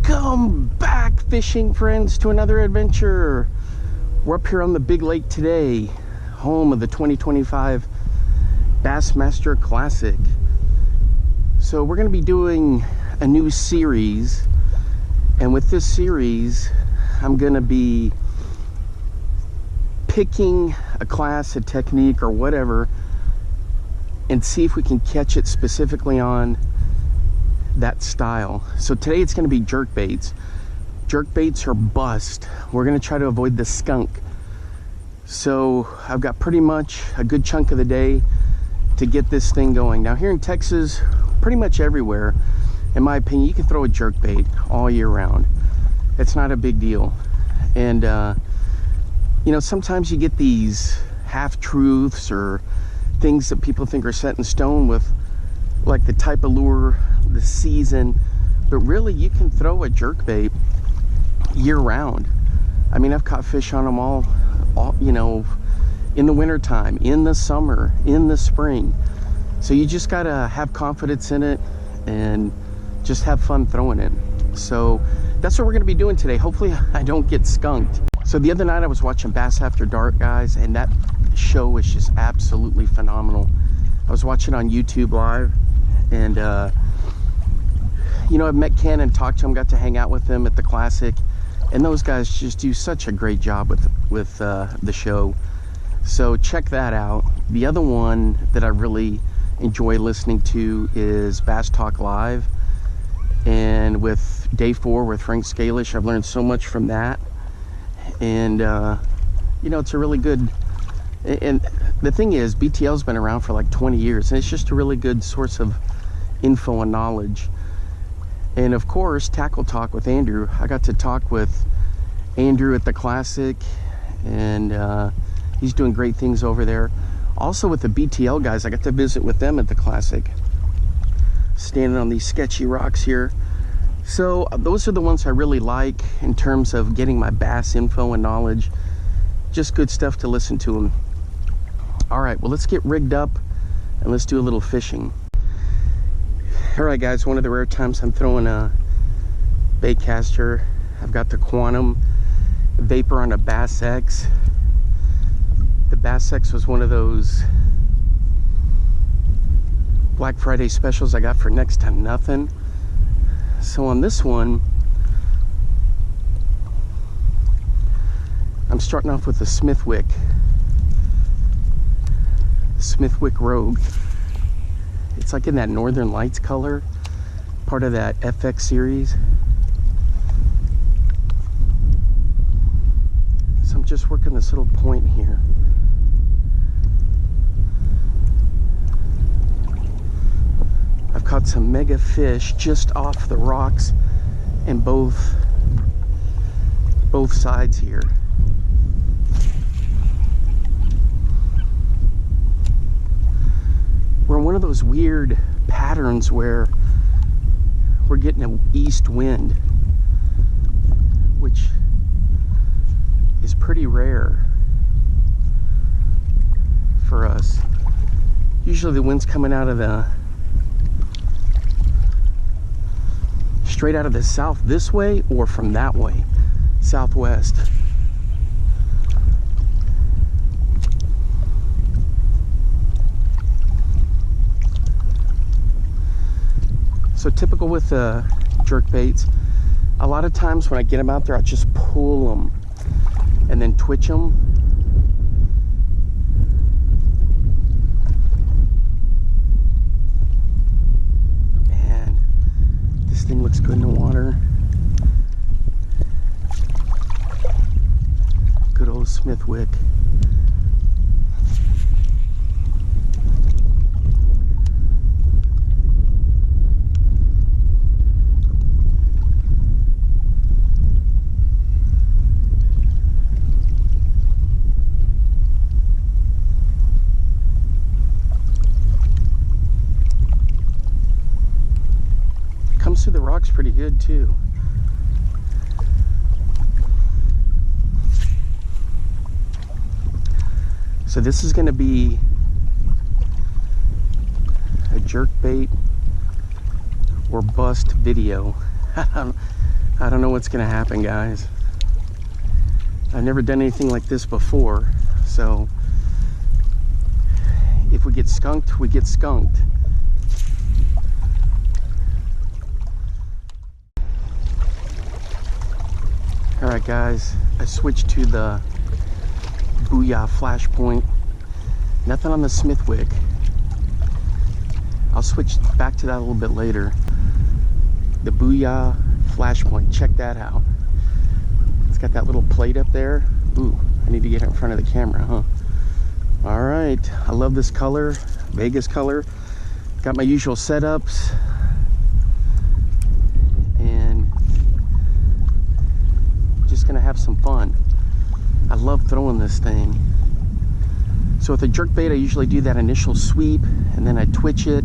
Welcome back, fishing friends, to another adventure. We're up here on the big lake today, home of the 2025 Bassmaster Classic. So we're going to be doing a new series, and with this series I'm going to be picking a class, a technique, or whatever, and see if we can catch it specifically on that style. So today it's going to be jerkbaits. Jerkbaits are bust. We're going to try to avoid the skunk. So I've got pretty much a good chunk of the day to get this thing going. Now here in Texas, pretty much everywhere, in my opinion, you can throw a jerkbait all year round. It's not a big deal. And you know, sometimes you get these half-truths or things that people think are set in stone with, like the type of lure, the season, but really you can throw a jerkbait year round. I mean, I've caught fish on them all, you know, in the winter time, in the summer, in the spring. So you just gotta have confidence in it and just have fun throwing it. So that's what we're gonna be doing today. Hopefully I don't get skunked. So the other night I was watching Bass After Dark, guys, and that show is just absolutely phenomenal. I was watching on YouTube Live, and you know, I've met Ken and talked to him, got to hang out with them at the Classic, and those guys just do such a great job with the show. So check that out. The other one that I really enjoy listening to is Bass Talk Live, and with Day 4 with Frank Scalish, I've learned so much from that. And you know, it's a really good, and the thing is, BTL's been around for like 20 years, and it's just a really good source of info and knowledge. And of course, Tackle Talk with Andrew. I got to talk with Andrew at the Classic, and he's doing great things over there. Also with the BTL guys, I got to visit with them at the Classic, standing on these sketchy rocks here. So those are the ones I really like in terms of getting my bass info and knowledge. Just good stuff to listen to them. All right, well, let's get rigged up and let's do a little fishing. All right, guys, one of the rare times I'm throwing a bait caster. I've got the Quantum Vapor on a Bass X. The Bass X was one of those Black Friday specials I got for next to nothing. So on this one, I'm starting off with the Smithwick Rogue. It's like in that Northern Lights color, part of that FX series. So I'm just working this little point here. I've caught some mega fish just off the rocks in both sides here. We're in one of those weird patterns where we're getting an east wind, which is pretty rare for us. Usually the wind's coming out of straight out of the south this way, or from that way, southwest. So typical with jerkbaits, a lot of times when I get them out there, I just pull them and then twitch them. Man, this thing looks good in the water. Good old Smithwick. Through the rocks pretty good too. So this is going to be a jerkbait or bust video. I don't know what's gonna happen, guys. I've never done anything like this before, so if we get skunked, we get skunked. All right, guys, I switched to the Booyah flash point. Nothing on the Smithwick. I'll switch back to that a little bit later. The Booyah flash point, check that out. It's got that little plate up there. Ooh, I need to get in front of the camera, huh? All right, I love this color, Vegas color. Got my usual setups. And just gonna have some fun. I love throwing this thing. So with a jerkbait, I usually do that initial sweep and then I twitch it.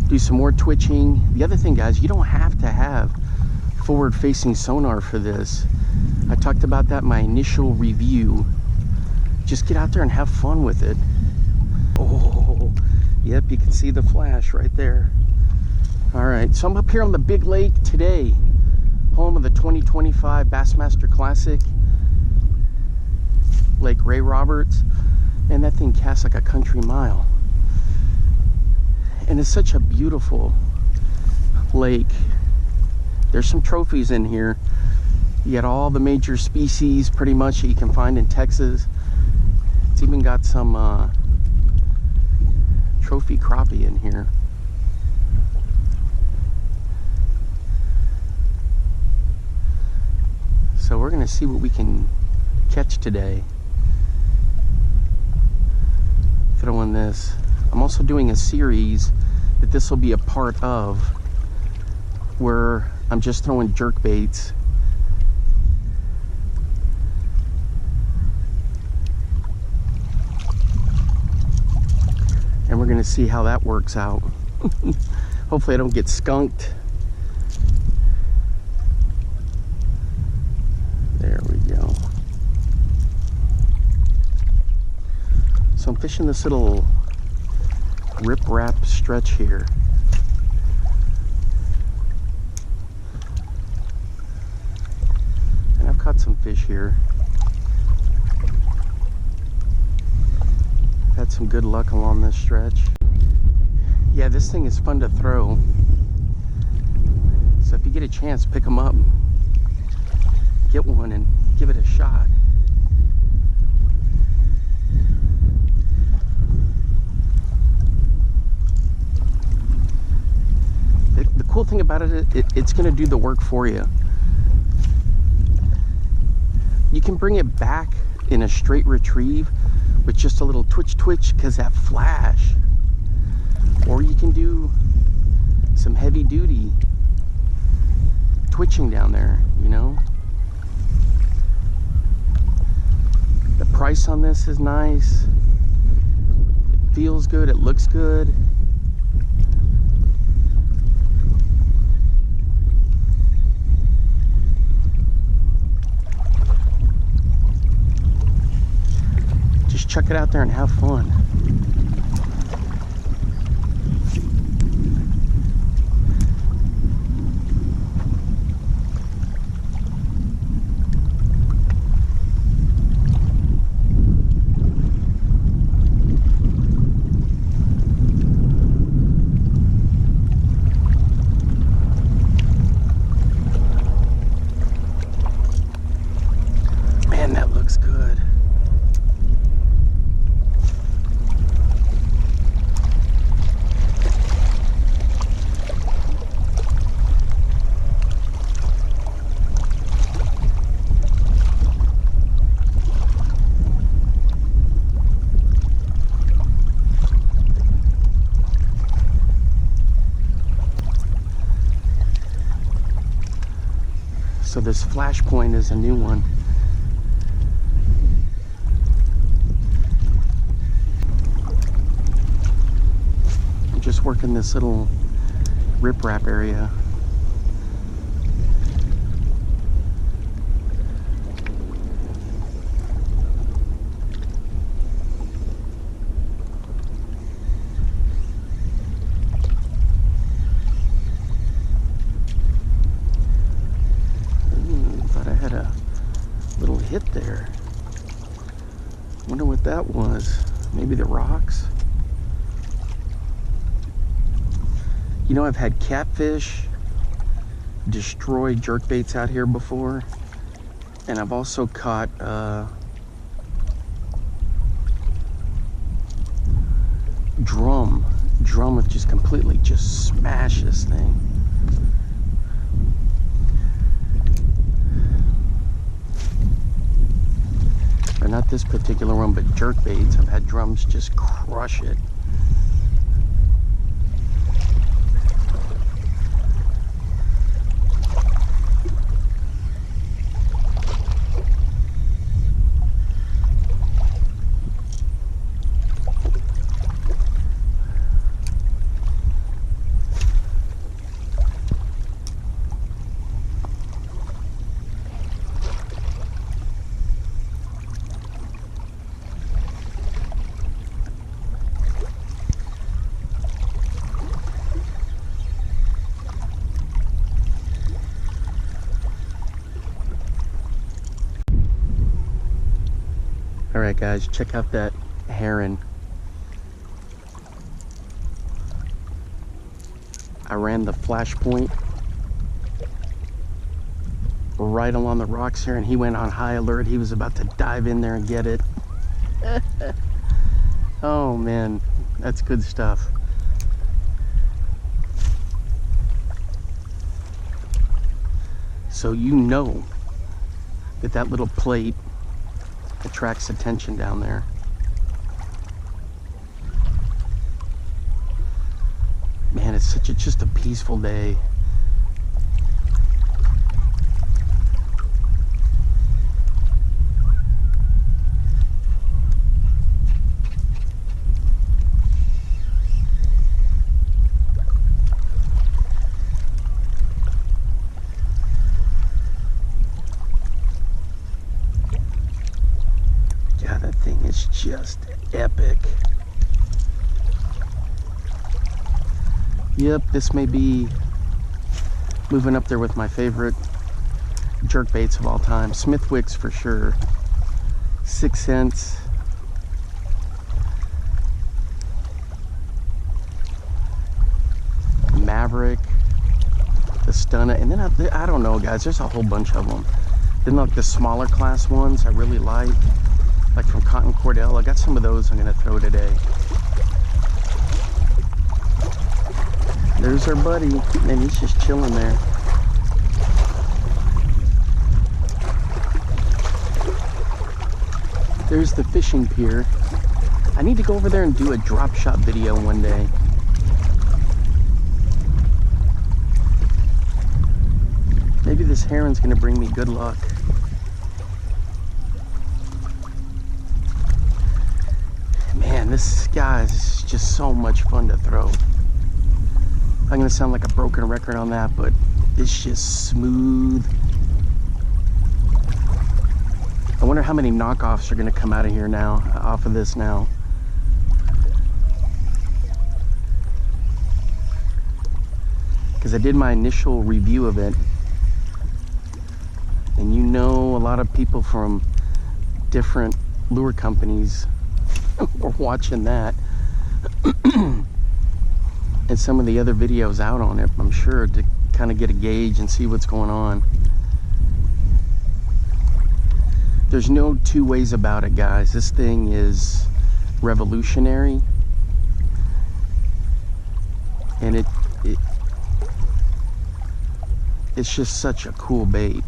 Do some more twitching. The other thing, guys, you don't have to have forward-facing sonar for this. I talked about that in my initial review. Just get out there and have fun with it. Oh, yep, you can see the flash right there. All right, so I'm up here on the big lake today, home of the 2025 Bassmaster Classic, Lake Ray Roberts, and that thing casts like a country mile. And it's such a beautiful lake. There's some trophies in here. You got all the major species pretty much that you can find in Texas. It's even got some trophy crappie in here. So we're gonna see what we can catch today. Throwing this. I'm also doing a series that this will be a part of, where I'm just throwing jerk baits. And we're gonna see how that works out. Hopefully I don't get skunked. There we go. So I'm fishing this little rip-rap stretch here. And I've caught some fish here. Had some good luck along this stretch. Yeah, this thing is fun to throw. So if you get a chance, pick them up. Get one and give it a shot. The cool thing about it's going to do the work for you. You can bring it back in a straight retrieve with just a little twitch because that flash. Or you can do some heavy duty twitching down there, you know. The price on this is nice. It feels good, it looks good. Just chuck it out there and have fun. Man, that looks good. So this flash point is a new one. I'm just working this little riprap area. hit there. Wonder what that was. Maybe the rocks. You know, I've had catfish destroy jerkbaits out here before, and I've also caught drum would just completely just smash this thing. Or not this particular one, but jerkbaits. I've had drums just crush it. Alright guys, check out that heron. I ran the flash point right along the rocks here, and he went on high alert. He was about to dive in there and get it. Oh man, that's good stuff. So you know that that little plate attracts attention down there. Man, it's such just a peaceful day. Just epic. Yep, this may be moving up there with my favorite jerkbaits of all time. Smithwicks for sure. 6 cents. Maverick. The Stunner. And then I don't know guys, there's a whole bunch of them. Then like the smaller class ones I really like from Cotton Cordell. I got some of those I'm gonna throw today. There's our buddy, and he's just chilling there. There's the fishing pier. I need to go over there and do a drop shot video one day. Maybe this heron's gonna bring me good luck. Man, this guy is just so much fun to throw. I'm gonna sound like a broken record on that, but it's just smooth. I wonder how many knockoffs are gonna come out of here now, off of this now. Because I did my initial review of it, and you know, a lot of people from different lure companies were watching that. And some of the other videos out on it, I'm sure, to kind of get a gauge and see what's going on. There's no two ways about it, guys. This thing is revolutionary, and it's just such a cool bait.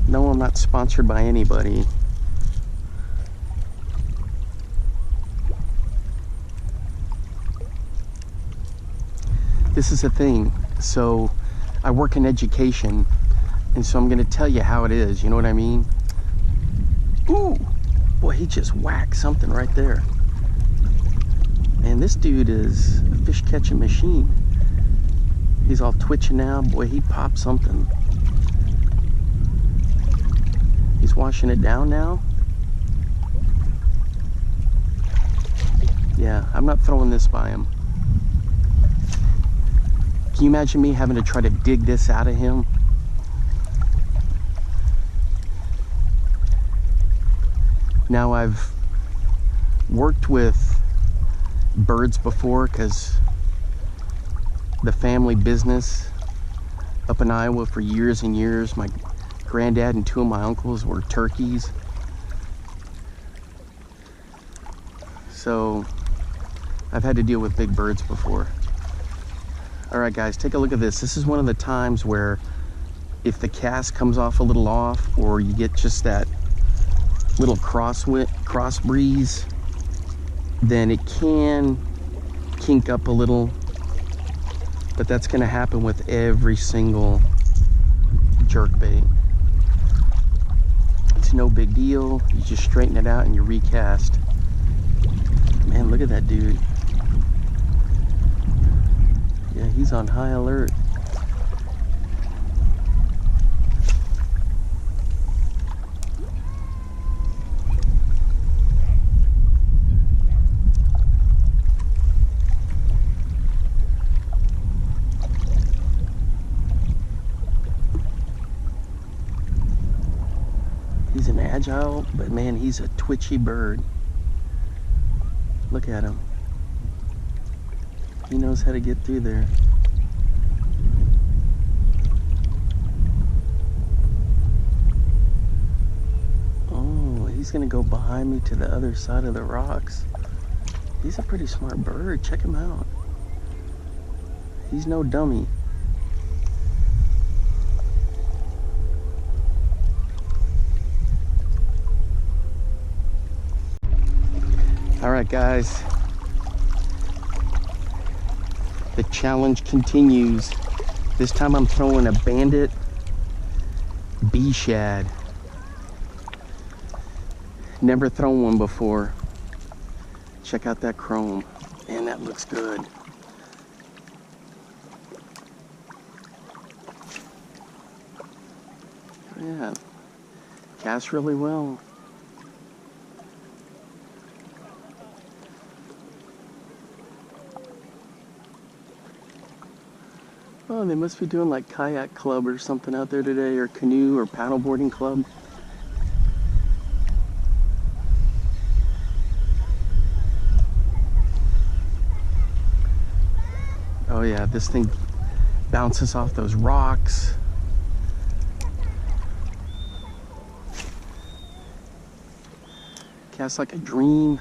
No, I'm not sponsored by anybody. This is the thing. So I work in education, and so I'm going to tell you how it is. You know what I mean? Ooh, boy, he just whacked something right there. Man, this dude is a fish catching machine. He's all twitching now. Boy, he popped something. He's washing it down now. Yeah, I'm not throwing this by him. Can you imagine me having to try to dig this out of him? Now, I've worked with birds before because the family business up in Iowa for years and years, my granddad and two of my uncles were turkeys. So I've had to deal with big birds before. All right, guys, take a look at this. This is one of the times where if the cast comes off a little off, or you get just that little cross breeze, then it can kink up a little, but that's going to happen with every single jerkbait. It's no big deal. You just straighten it out and you recast. Man, look at that dude. Yeah, he's on high alert. He's an agile, but man, he's a twitchy bird. Look at him. He knows how to get through there. Oh, he's gonna go behind me to the other side of the rocks. He's a pretty smart bird. Check him out. He's no dummy. All right, guys. The challenge continues. This time I'm throwing a Bandit B-Shad. Never thrown one before. Check out that chrome. Man, that looks good. Yeah, casts really well. Oh, they must be doing like kayak club or something out there today, or canoe or paddleboarding club. Oh yeah, this thing bounces off those rocks. Casts like a dream.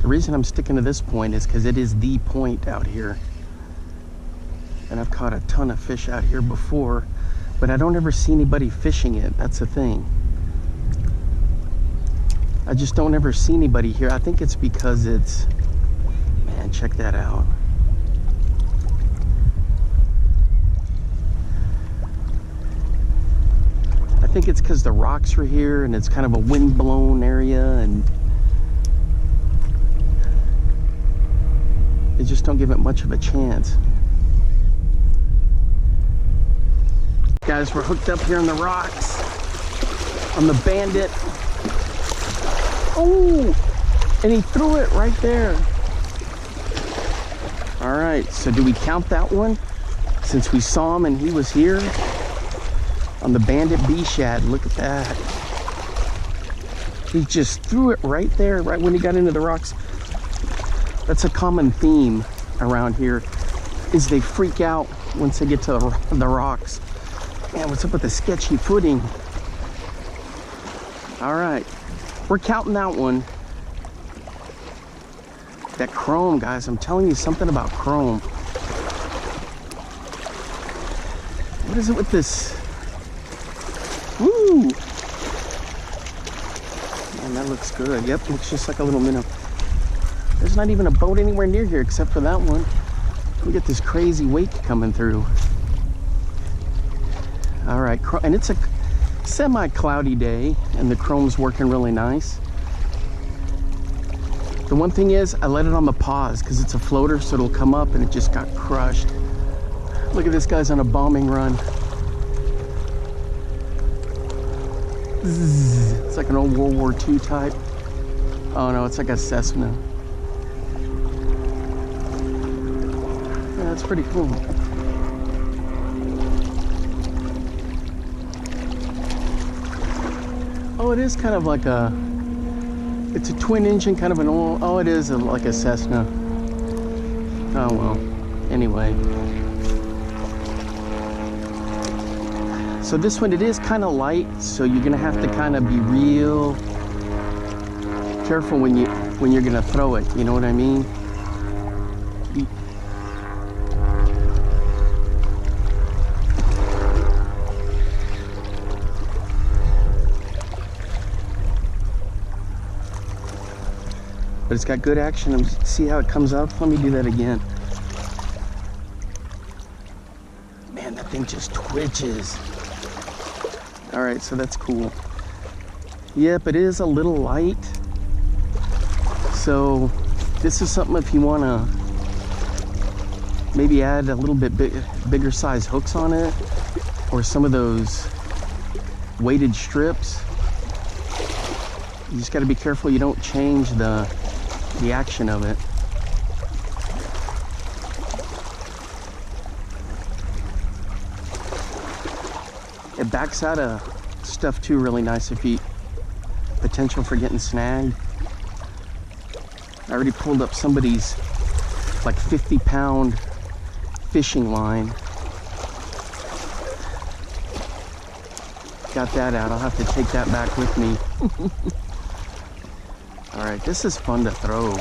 The reason I'm sticking to this point is because it is the point out here. And I've caught a ton of fish out here before, but I don't ever see anybody fishing it. That's the thing. I just don't ever see anybody here. I think it's because it's, man, check that out. I think it's because the rocks are here and it's kind of a wind-blown area, and they just don't give it much of a chance. Guys, we're hooked up here on the rocks on the Bandit. Oh, and he threw it right there. All right, so do we count that one since we saw him and he was here? On the Bandit B-Shad, look at that. He just threw it right there, right when he got into the rocks. That's a common theme around here, is they freak out once they get to the rocks. Man, what's up with the sketchy footing? All right, we're counting that one. That chrome, guys, I'm telling you something about chrome. What is it with this? Woo! Man, that looks good. Yep, looks just like a little minnow. There's not even a boat anywhere near here except for that one. Look at this crazy wake coming through. All right, and it's a semi-cloudy day and the chrome's working really nice. The one thing is I let it on the pause because it's a floater, so it'll come up, and it just got crushed. Look at this guy's on a bombing run. It's like an old World War II type. Oh no, it's like a Cessna. That's pretty cool. Oh, it is kind of like a, it's a twin engine, kind of an old, oh, it is like a Cessna. Oh, well, anyway. So this one, it is kind of light, so you're gonna have to kind of be real careful when you're gonna throw it, you know what I mean? But it's got good action. See how it comes up? Let me do that again. Man, that thing just twitches. All right, so that's cool. Yep, it is a little light. So this is something if you want to maybe add a little bit bigger size hooks on it, or some of those weighted strips. You just got to be careful you don't change the action of it. It backs out of stuff too really nice if you potential for getting snagged. I already pulled up somebody's like 50-pound fishing line. Got that out. I'll have to take that back with me. All right, this is fun to throw.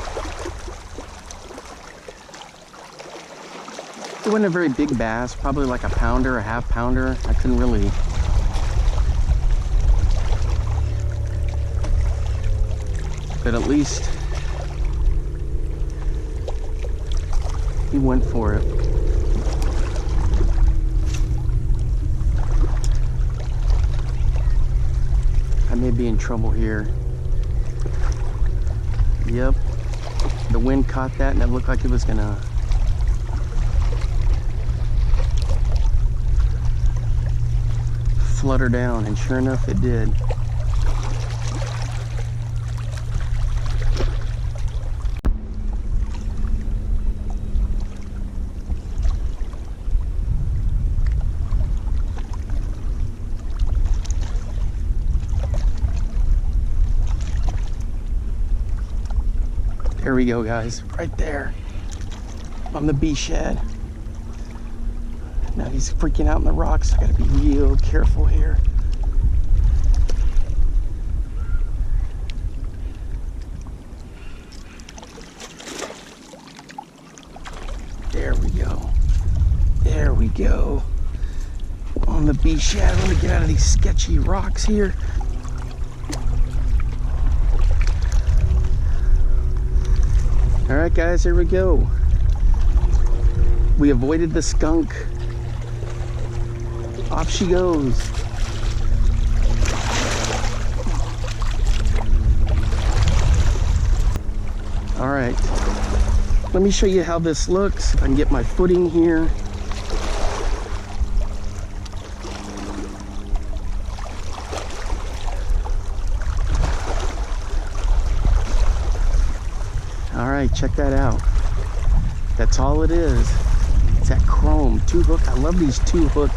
It wasn't a very big bass, probably like a pounder, a half pounder. I couldn't really. But at least he went for it. I may be in trouble here. Yep, the wind caught that and it looked like it was gonna flutter down, and sure enough it did. There we go, guys, right there on the B-Shad. Now he's freaking out in the rocks. I gotta be real careful here. There we go. There we go. On the B-Shad. Let me get out of these sketchy rocks here. All right, guys, here we go. We avoided the skunk. Off she goes. All right, let me show you how this looks. If I can get my footing here. All right, check that out. That's all it is. It's that chrome 2-hook. I love these 2-hook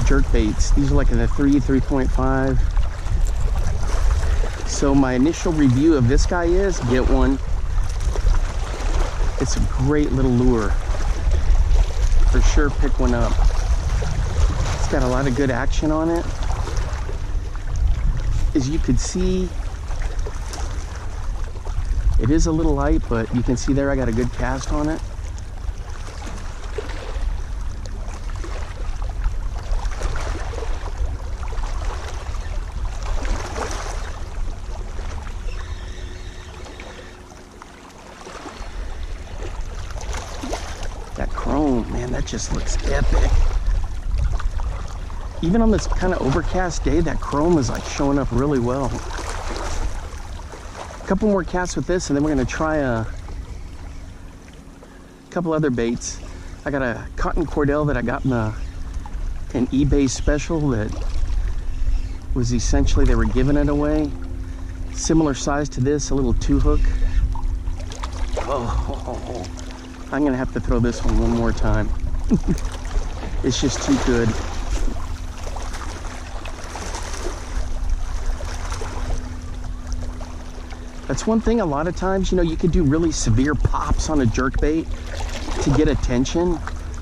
jerkbaits. These are like in the 3.5. So my initial review of this guy is get one. It's a great little lure. For sure, pick one up. It's got a lot of good action on it. As you could see, it is a little light, but you can see there I got a good cast on it. That chrome, man, that just looks epic. Even on this kind of overcast day, that chrome is like showing up really well. Couple more casts with this, and then we're going to try a couple other baits. I got a Cotton Cordell that I got in an eBay special that was essentially, they were giving it away. Similar size to this, a little 2-hook. Oh, I'm gonna have to throw this one more time. It's just too good. That's one thing, a lot of times, you know, you could do really severe pops on a jerkbait to get attention.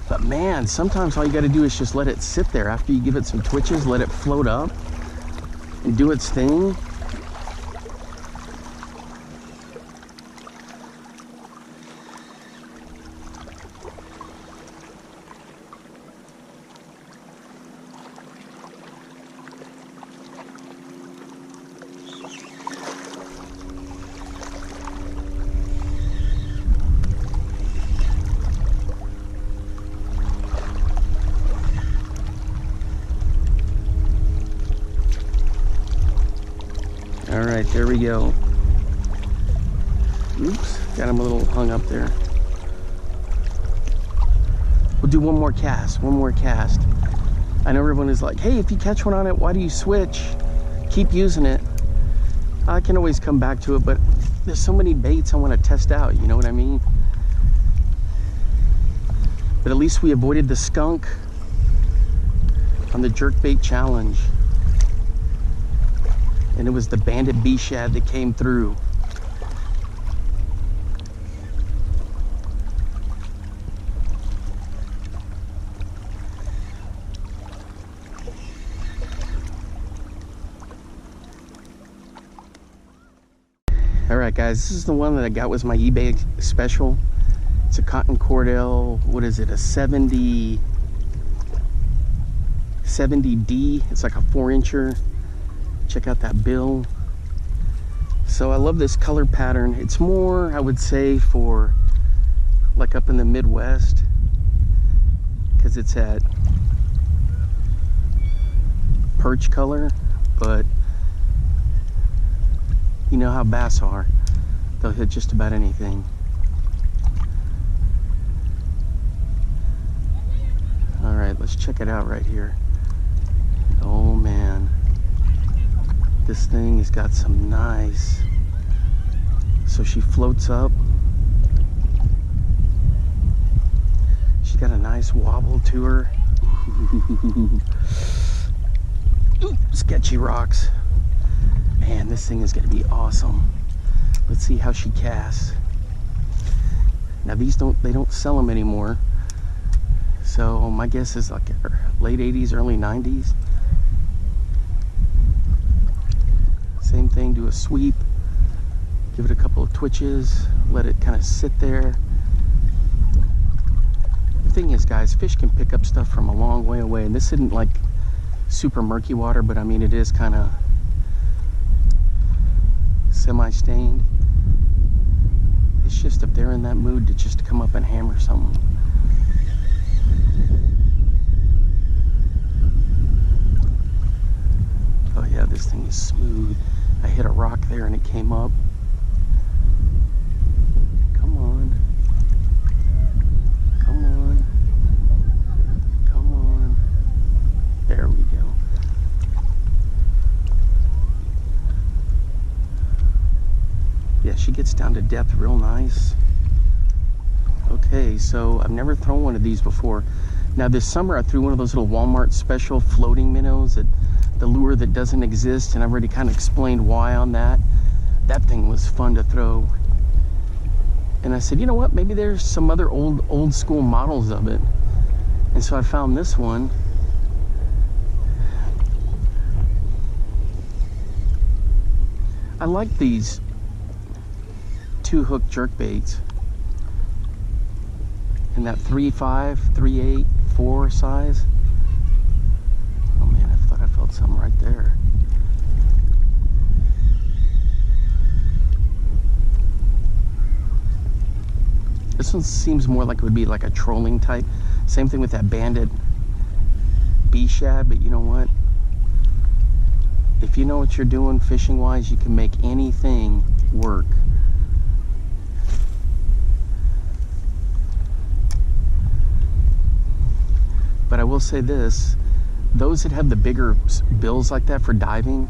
But man, sometimes all you gotta do is just let it sit there. After you give it some twitches, let it float up and do its thing. All right, there we go. Oops, got him a little hung up there. We'll do one more cast, I know everyone is like, hey, if you catch one on it, why do you switch? Keep using it. I can always come back to it, but there's so many baits I want to test out, you know what I mean? But at least we avoided the skunk on the jerkbait challenge. And it was the Bandit B-Shad that came through. All right, guys, this is the one that I got was my eBay special. It's a Cotton Cordell, what is it, a 70D. It's like a 4-incher. Check out that bill. So I love this color pattern. It's more, I would say, for like up in the Midwest, because it's at perch color, but you know how bass are. They'll hit just about anything. All right, let's check it out right here. Oh man. This thing has got some nice, so she floats up. She's got a nice wobble to her. Ooh, sketchy rocks. Man, this thing is gonna be awesome. Let's see how she casts. Now these they don't sell them anymore. So my guess is like late 80s, early 90s. Same thing, do a sweep, give it a couple of twitches, let it kind of sit there. The thing is, guys, fish can pick up stuff from a long way away, and this isn't like super murky water, but I mean it is kind of semi-stained. It's just if they're in that mood to just come up and hammer something. Oh yeah, this thing is smooth. I hit a rock there and it came up. Come on. Come on. Come on. There we go. Yeah, she gets down to depth real nice. Okay, so I've never thrown one of these before. Now this summer I threw one of those little Walmart special floating minnows, that the lure that doesn't exist, and I've already kind of explained why on that. That thing was fun to throw. And I said, you know what, maybe there's some other old school models of it. And so I found this one. I like these 2-hook jerkbaits in that 3.5, 3.8, 4 size. Oh man, I thought I felt something right there. This one seems more like it would be like a trolling type. Same thing with that Bandit B-Shad, but you know what? If you know what you're doing fishing wise, you can make anything work. But I will say this, those that have the bigger bills like that for diving,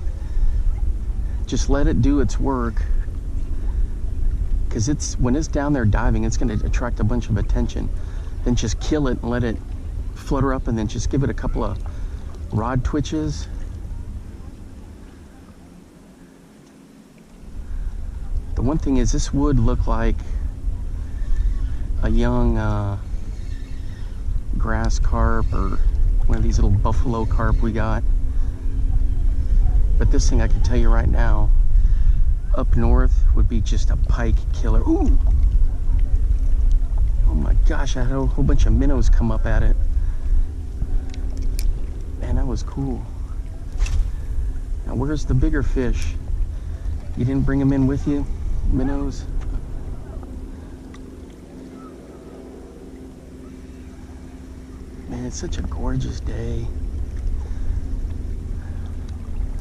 just let it do its work because when it's down there diving, it's going to attract a bunch of attention. Then just kill it and let it flutter up, and then just give it a couple of rod twitches. The one thing is, this would look like a young grass carp or one of these little buffalo carp we got. But this thing, I can tell you right now, up north would be just a pike killer. Ooh! Oh my gosh, I had a whole bunch of minnows come up at it. Man, that was cool. Now, where's the bigger fish? You didn't bring them in with you, minnows? Man, it's such a gorgeous day.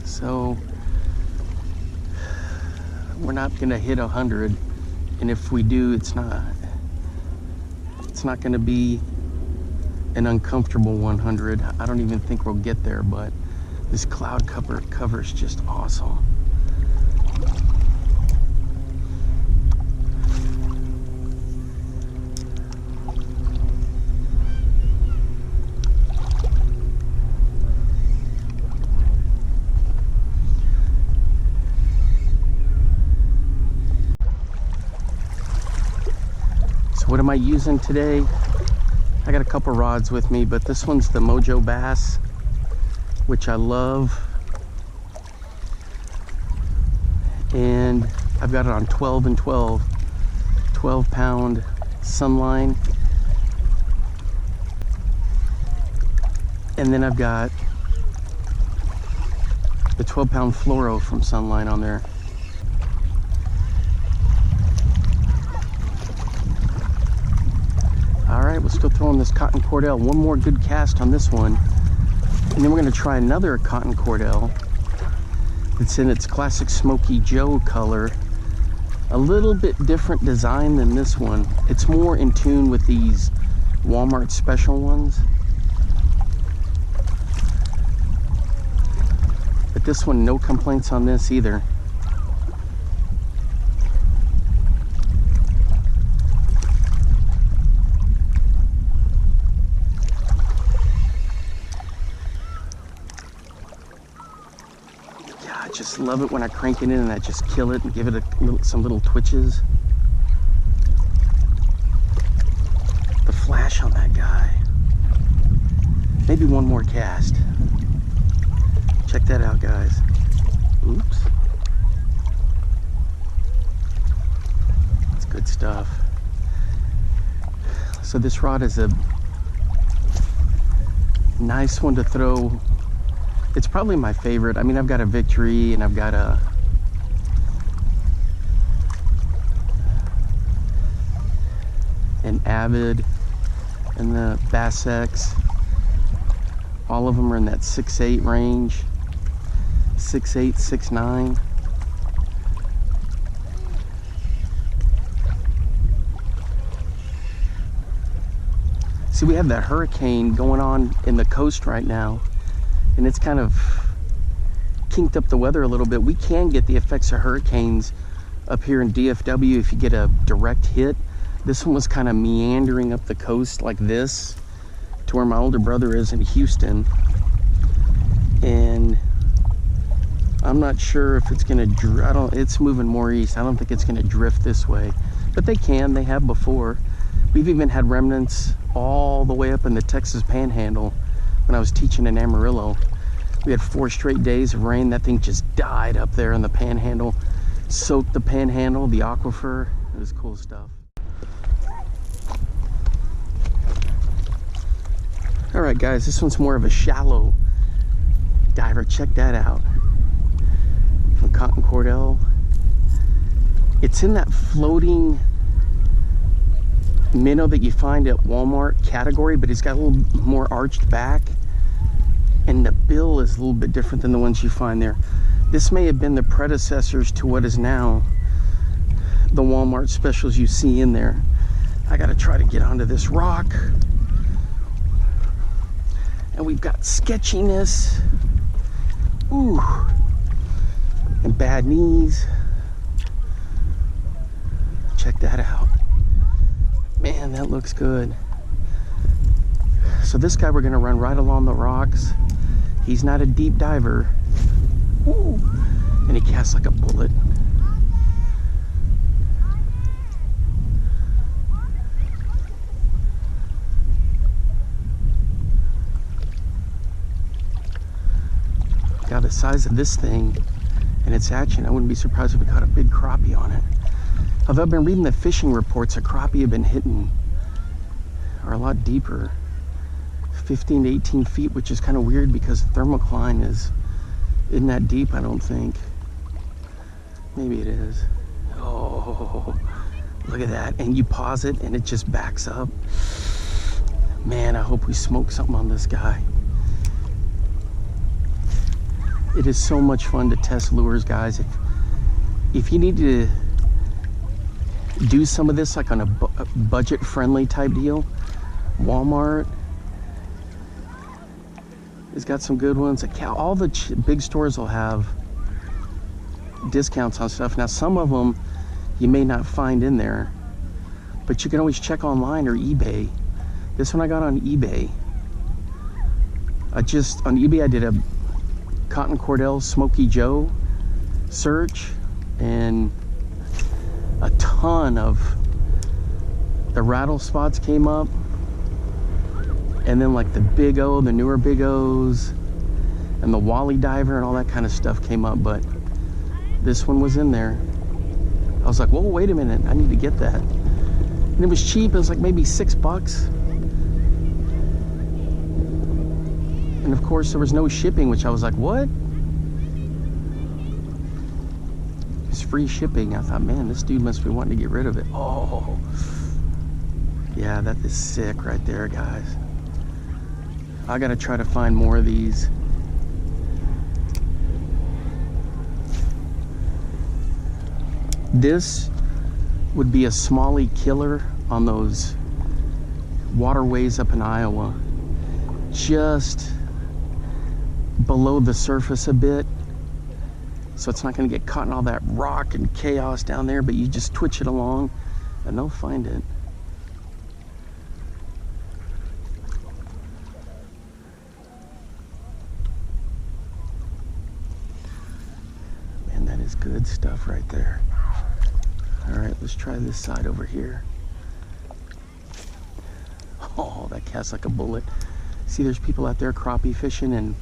So, we're not gonna hit 100, and if we do, it's not gonna be an uncomfortable 100. I don't even think we'll get there, but this cloud cover is just awesome. What am I using today? I got a couple rods with me, but this one's the Mojo Bass, which I love. And I've got it on 12 and 12 pound Sunline. And then I've got the 12 pound Fluoro from Sunline on there. Alright, we're still throwing this Cotton Cordell. One more good cast on this one. And then we're going to try another Cotton Cordell. It's in its classic Smoky Joe color. A little bit different design than this one. It's more in tune with these Walmart special ones. But this one, no complaints on this either. I just love it when I crank it in and I just kill it and give it some little twitches. The flash on that guy. Maybe one more cast. Check that out, guys. Oops. That's good stuff. So this rod is a nice one to throw. It's probably my favorite. I mean, I've got a Victory and I've got an Avid and the Bass X. All of them are in that 6'8" range. 6'8", 6'9". See, we have that hurricane going on in the coast right now, and it's kind of kinked up the weather a little bit. We can get the effects of hurricanes up here in DFW if you get a direct hit. This one was kind of meandering up the coast like this to where my older brother is in Houston. And I'm not sure if it's gonna, it's moving more east. I don't think it's gonna drift this way, but they have before. We've even had remnants all the way up in the Texas Panhandle. When I was teaching in Amarillo, we had 4 straight days of rain. That thing just died up there in the Panhandle, soaked the Panhandle, the aquifer. It was cool stuff. All right, guys, this one's more of a shallow diver. Check that out. From Cotton Cordell. It's in that floating minnow that you find at Walmart category, but it's got a little more arched back, and the bill is a little bit different than the ones you find there. This may have been the predecessors to what is now the Walmart specials you see in there. I gotta try to get onto this rock, and we've got sketchiness, ooh, and bad knees. check that out. Man, that looks good. So this guy we're gonna run right along the rocks. He's not a deep diver. Ooh. And he casts like a bullet. God, the size of this thing and its action, I wouldn't be surprised if we caught a big crappie on it. Although I've been reading the fishing reports, a crappie have been hitting are a lot deeper, 15 to 18 feet, which is kind of weird because the thermocline isn't that deep, I don't think. Maybe it is. Oh, look at that. And you pause it and it just backs up. Man, I hope we smoke something on this guy. It is so much fun to test lures, guys. If you need to do some of this like on a budget-friendly type deal, Walmart has got some good ones. All the big stores will have discounts on stuff. Now, some of them you may not find in there, but you can always check online or eBay. This one I got on eBay. On eBay I did a Cotton Cordell Smoky Joe search, and a ton of the rattle spots came up, and then like the Big O, the newer Big O's, and the Wally Diver and all that kind of stuff came up, but this one was in there. I was like, whoa, wait a minute, I need to get that. And it was cheap, it was like maybe $6. And of course there was no shipping, which I was like, what? It's free shipping. I thought, man, this dude must be wanting to get rid of it. Oh, yeah, that is sick right there, guys. I gotta try to find more of these. This would be a smallie killer on those waterways up in Iowa. Just below the surface a bit, so it's not going to get caught in all that rock and chaos down there, but you just twitch it along and they'll find it. Man, that is good stuff right there. All right, let's try this side over here. Oh, that casts like a bullet. See, there's people out there crappie fishing, and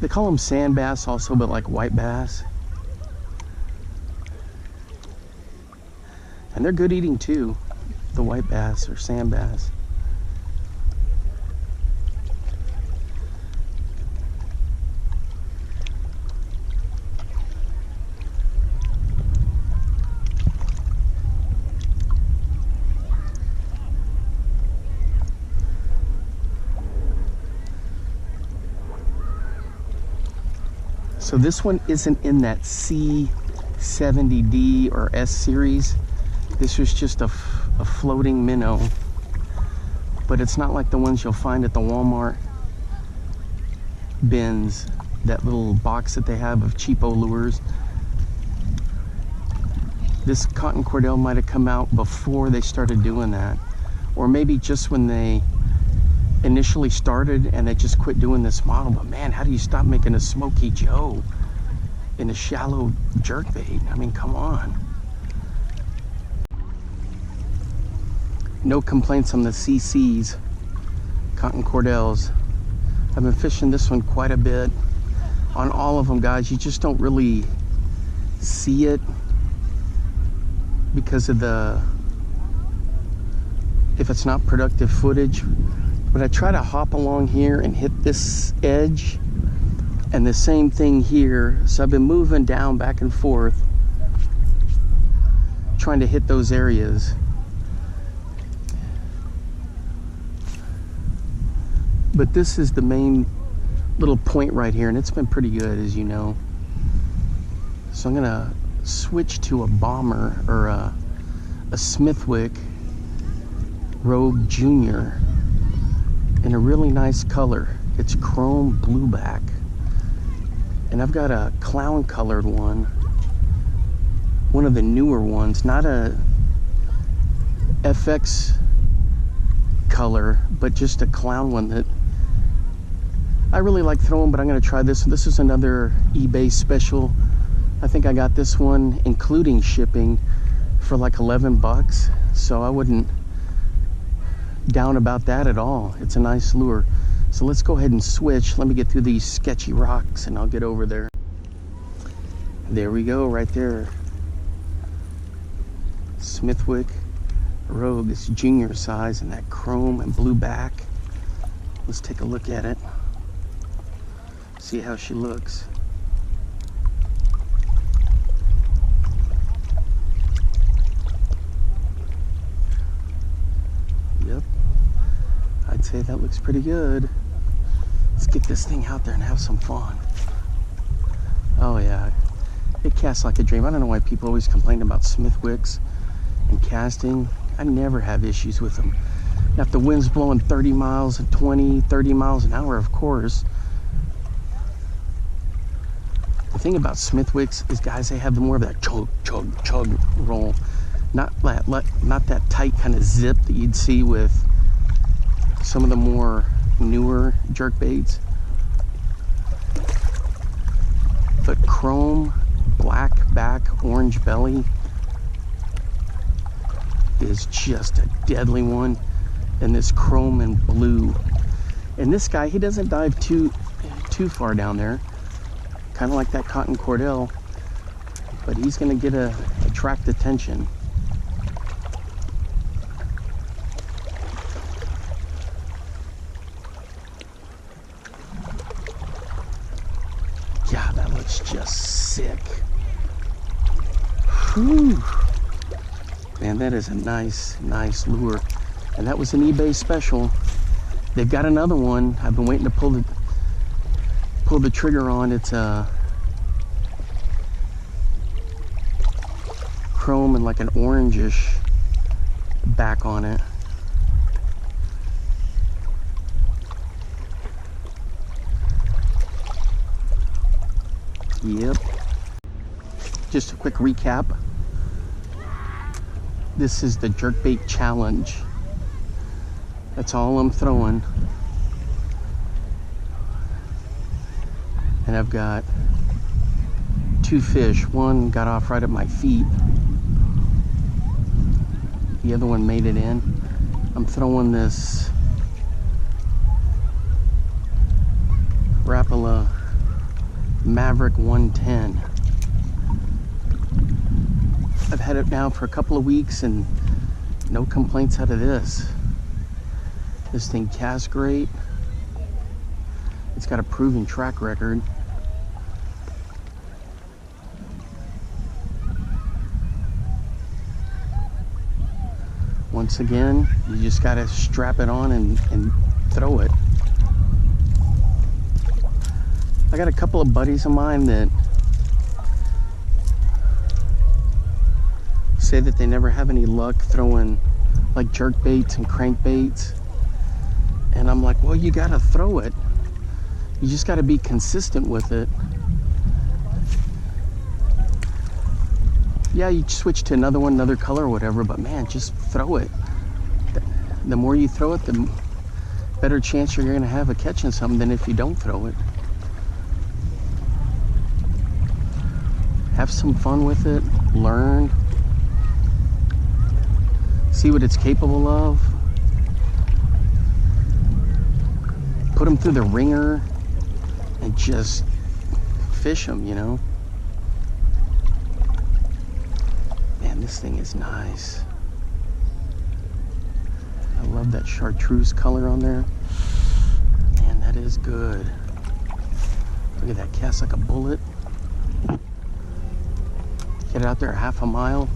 they call them sand bass also, but like white bass. And they're good eating too, the white bass or sand bass. So this one isn't in that C70D or S series. This was just a floating minnow, but it's not like the ones you'll find at the Walmart bins, that little box that they have of cheapo lures. This Cotton Cordell might have come out before they started doing that, or maybe just when they initially started and they just quit doing this model. But man, how do you stop making a Smoky Joe in a shallow jerkbait? I mean, come on. No complaints on the CCs, Cotton Cordells. I've been fishing this one quite a bit. On all of them, guys, you just don't really see it because of if it's not productive footage. But I try to hop along here and hit this edge, and the same thing here. So I've been moving down back and forth, trying to hit those areas. But this is the main little point right here, and it's been pretty good, as you know. So I'm gonna switch to a bomber, or a Smithwick Rogue Junior in a really nice color. It's chrome blueback, and I've got a clown colored one one of the newer ones, not a FX color, but just a clown one that I really like throwing, but I'm going to try this. This is another eBay special. I think I got this one including shipping for like 11 bucks, so I wouldn't down about that at all. It's a nice lure. So let's go ahead and switch. Let me get through these sketchy rocks and I'll get over there. There we go, right there. Smithwick Rogue, it's junior size, and that chrome and blue back. Let's take a look at it. See how she looks. Yep, I'd say that looks pretty good. Let's get this thing out there and have some fun. Oh yeah, it casts like a dream. I don't know why people always complain about Smithwicks and casting. I never have issues with them. Now, if the wind's blowing 30 miles and 20, 30 miles an hour, of course. The thing about Smithwicks is, guys, they have more of that chug, chug, chug roll. Not that tight kind of zip that you'd see with some of the more newer jerkbaits. But chrome, black back, orange belly is just a deadly one. And this chrome and blue. And this guy, he doesn't dive too far down there. Kind of like that Cotton Cordell. But he's going to attract attention. Yeah, that looks just sick. Whew. Man, that is a nice lure. And that was an eBay special. They've got another one I've been waiting to pull the trigger on. It's a chrome and like an orangish back on it. Yep. Just a quick recap. This is the Jerkbait Challenge. That's all I'm throwing. And I've got 2 fish. One got off right at my feet. The other one made it in. I'm throwing this Rapala Maverick 110. I've had it now for a couple of weeks and no complaints out of this. This thing casts great. It's got a proven track record. Once again, you just gotta strap it on and throw it. I got a couple of buddies of mine that say that they never have any luck throwing like jerkbaits and crankbaits. And I'm like, well, you gotta throw it. You just gotta be consistent with it. Yeah, you switch to another one, another color or whatever, but man, just throw it. The more you throw it, the better chance you're gonna have of catching something than if you don't throw it. Have some fun with it, learn, see what it's capable of. Put them through the ringer and just fish them, you know. Man, this thing is nice. I love that chartreuse color on there. Man, that is good. Look at that, cast like a bullet. Get it out there half a mile.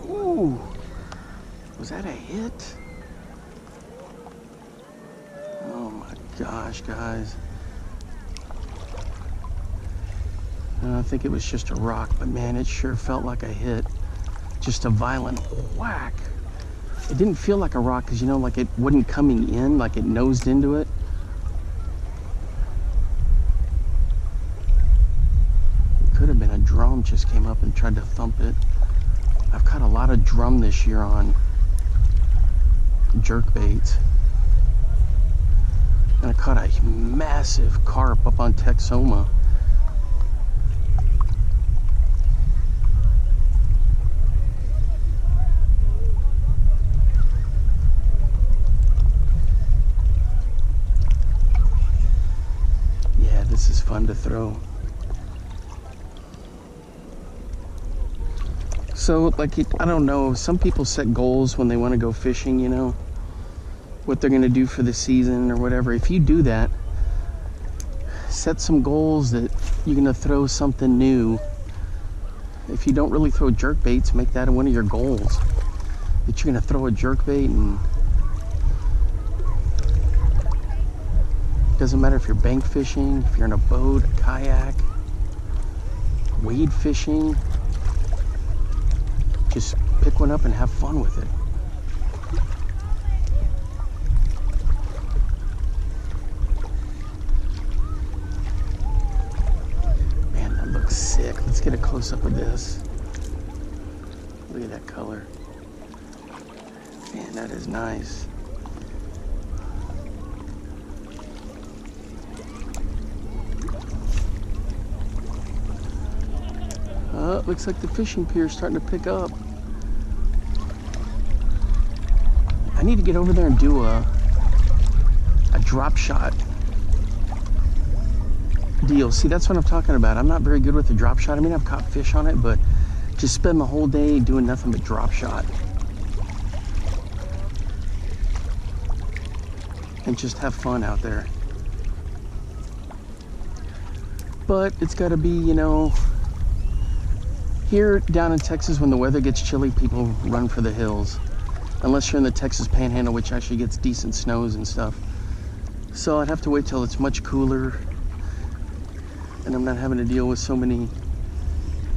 Ooh, was that a hit? Oh my gosh, guys. I think it was just a rock, but man, it sure felt like a hit. Just a violent whack. It didn't feel like a rock because, you know, like it wasn't coming in, like it nosed into it. It could have been a drum just came up and tried to thump it. I've caught a lot of drum this year on jerkbaits. And I caught a massive carp up on Texoma. Yeah, this is fun to throw. So, like, I don't know, some people set goals when they want to go fishing, you know, what they're going to do for the season or whatever. If you do that, set some goals that you're going to throw something new. If you don't really throw jerkbaits, make that one of your goals. That you're going to throw a jerkbait, and it doesn't matter if you're bank fishing, if you're in a boat, a kayak, wade fishing. Just pick one up and have fun with it. Man, that looks sick. Let's get a close-up of this. Look at that color. Man, that is nice. It looks like the fishing pier is starting to pick up. I need to get over there and do a drop shot deal. See, that's what I'm talking about. I'm not very good with the drop shot. I mean, I've caught fish on it, but just spend the whole day doing nothing but drop shot. And just have fun out there. But it's got to be, you know, here down in Texas, when the weather gets chilly, people run for the hills. Unless you're in the Texas Panhandle, which actually gets decent snows and stuff. So I'd have to wait till it's much cooler and I'm not having to deal with so many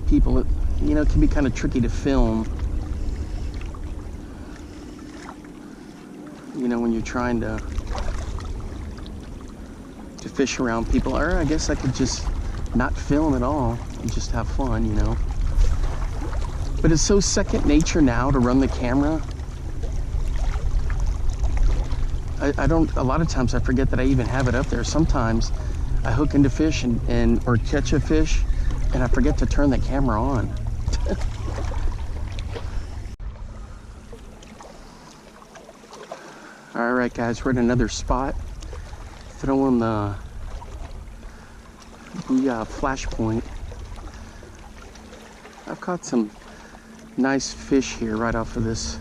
people. It, you know, it can be kind of tricky to film, you know, when you're trying to fish around people. Or I guess I could just not film at all and just have fun, you know. But it's so second nature now to run the camera. I don't, a lot of times I forget that I even have it up there. Sometimes I hook into fish or catch a fish and I forget to turn the camera on. All right, guys, we're at another spot. Throwing the Booyah flash point. I've caught some nice fish here right off of this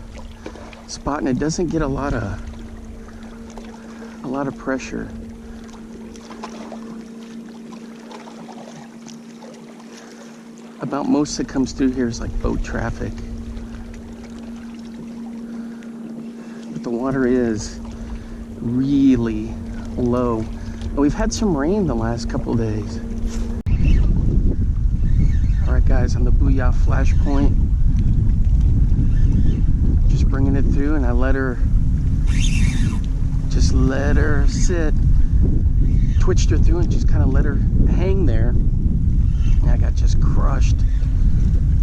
spot, and it doesn't get a lot of pressure. About most that comes through here is like boat traffic. But the water is really low. And we've had some rain the last couple days. All right, guys, on the Booyah flash point, just bringing it through, and I let her sit, twitched her through and just kind of let her hang there. And I got just crushed.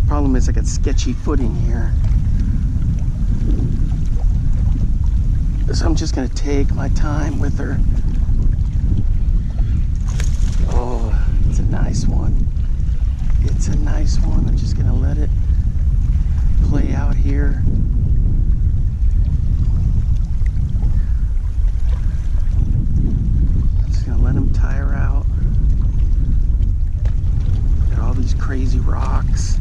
Problem is I got sketchy footing here. So I'm just gonna take my time with her. Oh, it's a nice one. It's a nice one. I'm just gonna let it play out here. Let him tire out. Got all these crazy rocks.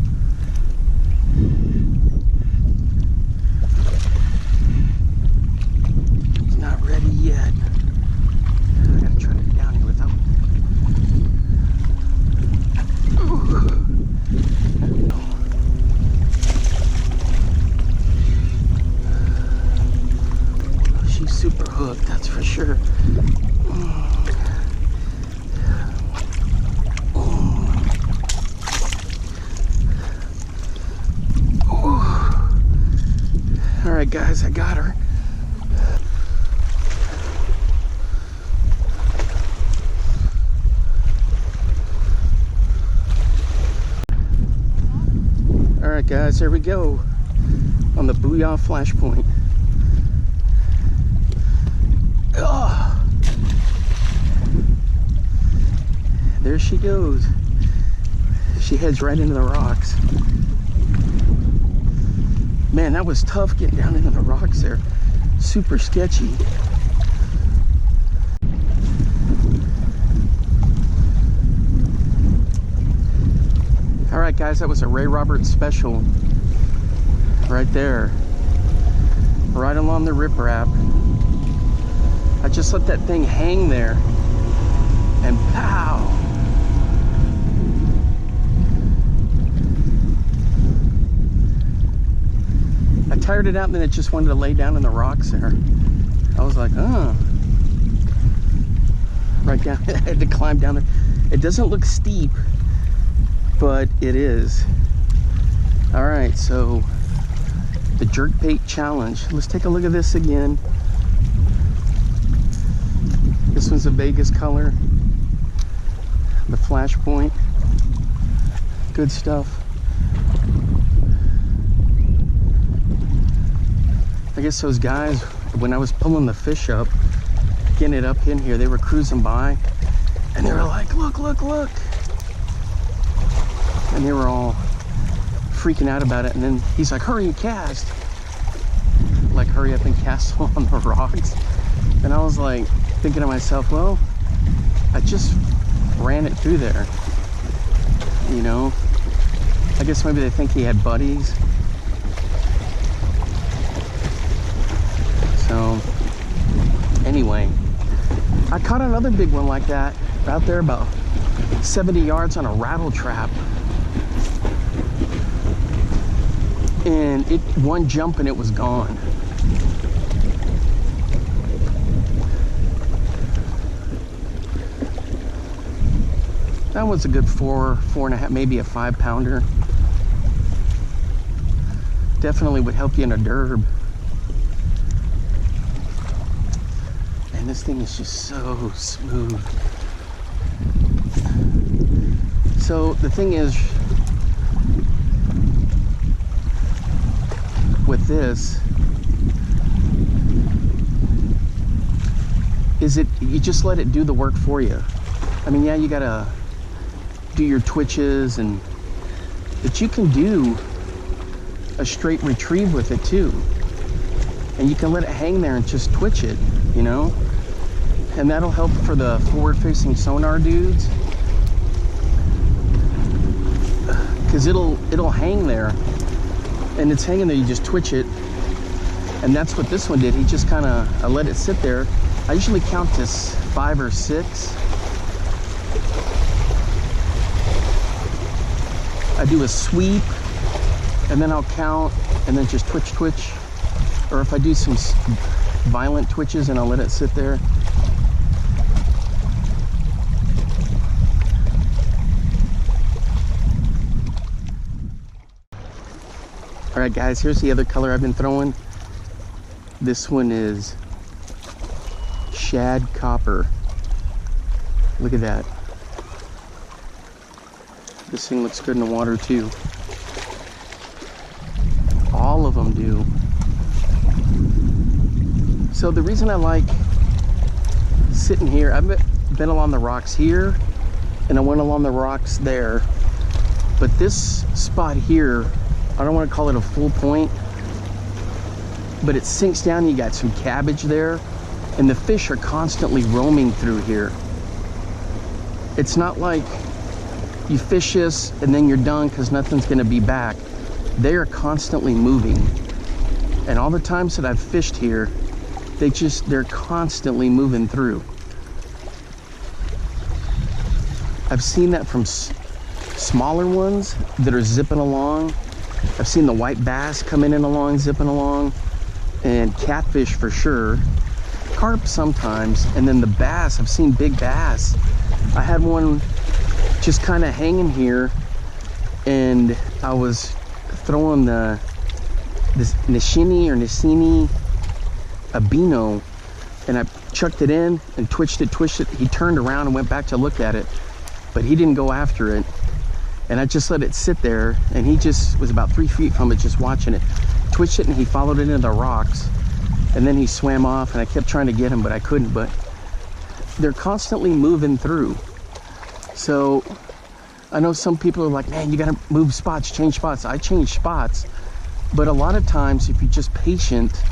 He's not ready yet. I gotta try to get down here without. right, guys, I got her. All right, guys, here we go on the Booyah flash point. Oh, there she goes. She heads right into the rocks. Man, that was tough getting down into the rocks there. Super sketchy. All right, guys, that was a Ray Roberts special right there, right along the riprap. I just let that thing hang there, and pow! I tired it out, and then it just wanted to lay down in the rocks there. I was like, oh. Right down, I had to climb down there. It doesn't look steep, but it is. All right, so the jerkbait challenge. Let's take a look at this again. This one's a Vegas color, the flash point. Good stuff. I guess those guys, when I was pulling the fish up, getting it up in here, they were cruising by and they were like, look, look, look. And they were all freaking out about it. And then he's like, hurry and cast. Like, hurry up and cast on the rocks. And I was like, thinking to myself, well, I just ran it through there. You know, I guess maybe they think he had buddies. So, anyway, I caught another big one like that out there about 70 yards on a rattle trap. And it one jump and it was gone. That was a good 4.5, maybe a 5-pounder. Definitely would help you in a derb. And this thing is just so smooth. So the thing is, with this, is you just let it do the work for you. I mean, yeah, you gotta do your twitches, but you can do a straight retrieve with it too. And you can let it hang there and just twitch it, you know? And that'll help for the forward-facing sonar dudes. Because it'll hang there. And it's hanging there, you just twitch it. And that's what this one did. He just kind of, I let it sit there. I usually count to 5 or 6. I do a sweep, and then I'll count, and then just twitch, twitch. Or if I do some violent twitches, and I'll let it sit there. All right, guys, here's the other color I've been throwing. This one is Shad Copper. Look at that. This thing looks good in the water too. All of them do. So the reason I like sitting here, I've been along the rocks here, and I went along the rocks there. But this spot here, I don't want to call it a full point, but it sinks down, you got some cabbage there, and the fish are constantly roaming through here. It's not like you fish this and then you're done because nothing's going to be back. They are constantly moving. And all the times that I've fished here, they're constantly moving through. I've seen that from smaller ones that are zipping along. I've seen the white bass coming in along, zipping along, and catfish for sure. Carp sometimes, and then the bass, I've seen big bass. I had one just kind of hanging here, and I was throwing the this Nissini albino, and I chucked it in and twitched it. He turned around and went back to look at it, but he didn't go after it. And I just let it sit there, and he just was about 3 feet from it, just watching it. Twitched it, and he followed it into the rocks, and then he swam off, and I kept trying to get him, but I couldn't. But they're constantly moving through. So I know some people are like, man, you gotta move spots, change spots. I change spots, but a lot of times if you're just patient,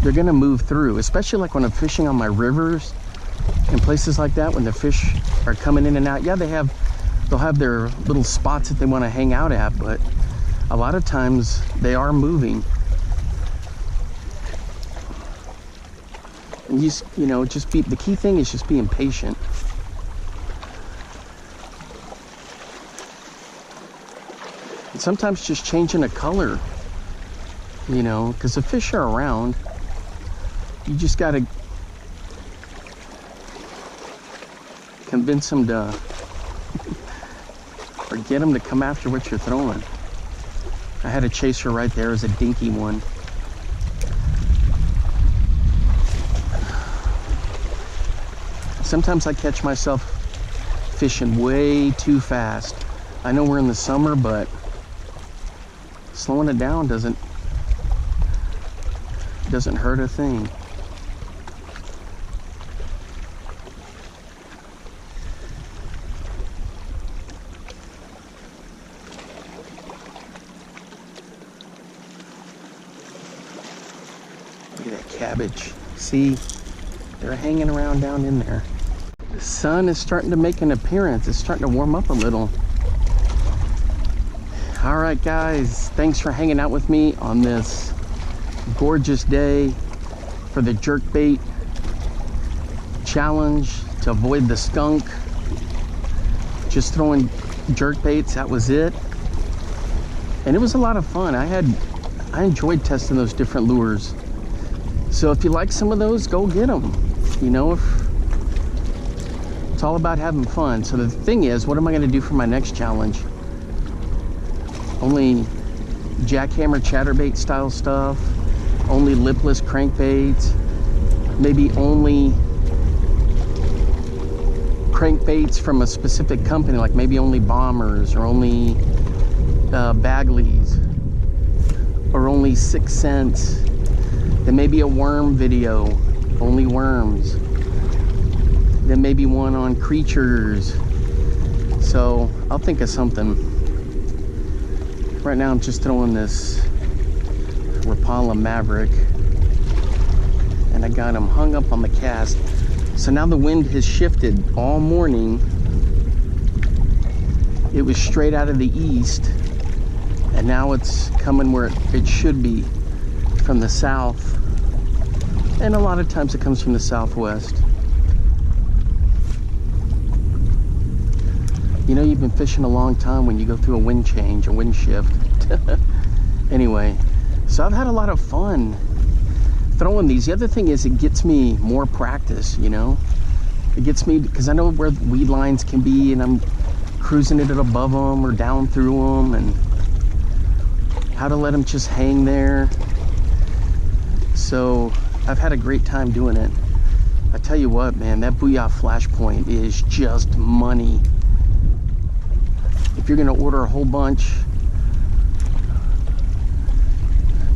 they're gonna move through, especially like when I'm fishing on my rivers and places like that, when the fish are coming in and out. Yeah, they'll have their little spots that they want to hang out at, but a lot of times they are moving. And you know, the key thing is just being patient. And sometimes just changing a color, you know, because the fish are around. You just got to convince them to, or get them to come after what you're throwing. I had a chaser right there, as a dinky one. Sometimes I catch myself fishing way too fast. I know we're in the summer, but slowing it down doesn't hurt a thing. Look at that cabbage. See, they're hanging around down in there. The sun is starting to make an appearance. It's starting to warm up a little. All right, guys, thanks for hanging out with me on this gorgeous day for the jerkbait challenge to avoid the skunk. Just throwing jerkbaits, that was it. And it was a lot of fun. I enjoyed testing those different lures. So if you like some of those, go get them. You know, it's all about having fun. So the thing is, what am I going to do for my next challenge? Only jackhammer chatterbait style stuff, only lipless crankbaits, maybe only crankbaits from a specific company, like maybe only bombers, or only Bagleys, or only 6 cents. Then maybe a worm video, only worms. Then maybe one on creatures. So I'll think of something. Right now I'm just throwing this Rapala Maverick, and I got him hung up on the cast. So now the wind has shifted all morning. It was straight out of the east, and now it's coming where it should be, from the south. And a lot of times it comes from the southwest. You know, you've been fishing a long time when you go through a wind change, a wind shift. Anyway, so I've had a lot of fun throwing these. The other thing is, it gets me more practice, you know? It gets me, because I know where weed lines can be, and I'm cruising it above them or down through them, and how to let them just hang there. So I've had a great time doing it. I tell you what, man, that Booyah flash point is just money. If you're going to order a whole bunch,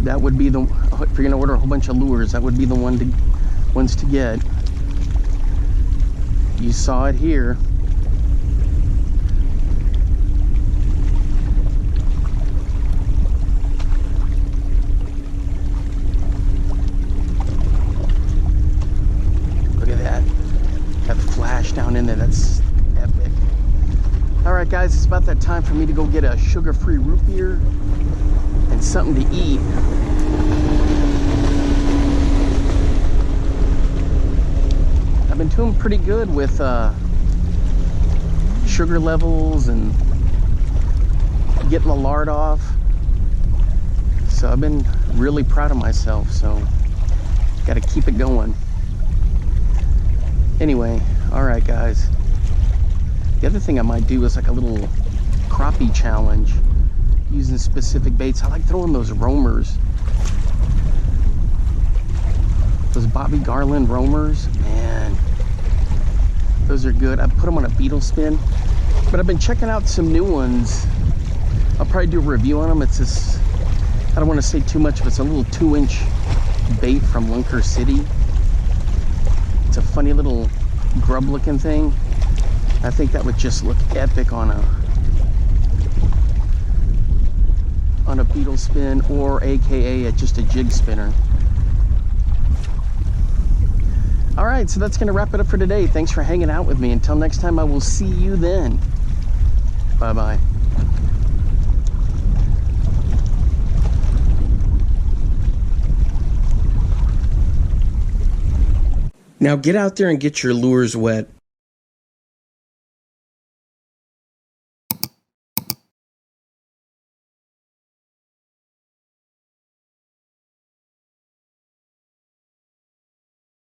that would be the, if you're going to order a whole bunch of lures, that would be the ones to get. You saw it here. Look at that. That flash down in there, that's epic. All right, guys, it's about that time for me to go get a sugar-free root beer and something to eat. I've been doing pretty good with sugar levels and getting the lard off. So I've been really proud of myself, so got to keep it going. Anyway, all right, guys. The other thing I might do is like a little crappie challenge. using specific baits. I like throwing those roamers. Those Bobby Garland roamers, man, those are good. I put them on a beetle spin, but I've been checking out some new ones. I'll probably do a review on them. It's this, I don't want to say too much, but it's a little 2-inch bait from Lunker City. It's a funny little grub looking thing. I think that would just look epic on a beetle spin, or AKA just a jig spinner. All right, so that's gonna wrap it up for today. Thanks for hanging out with me. Until next time, I will see you then. Bye-bye. Now get out there and get your lures wet.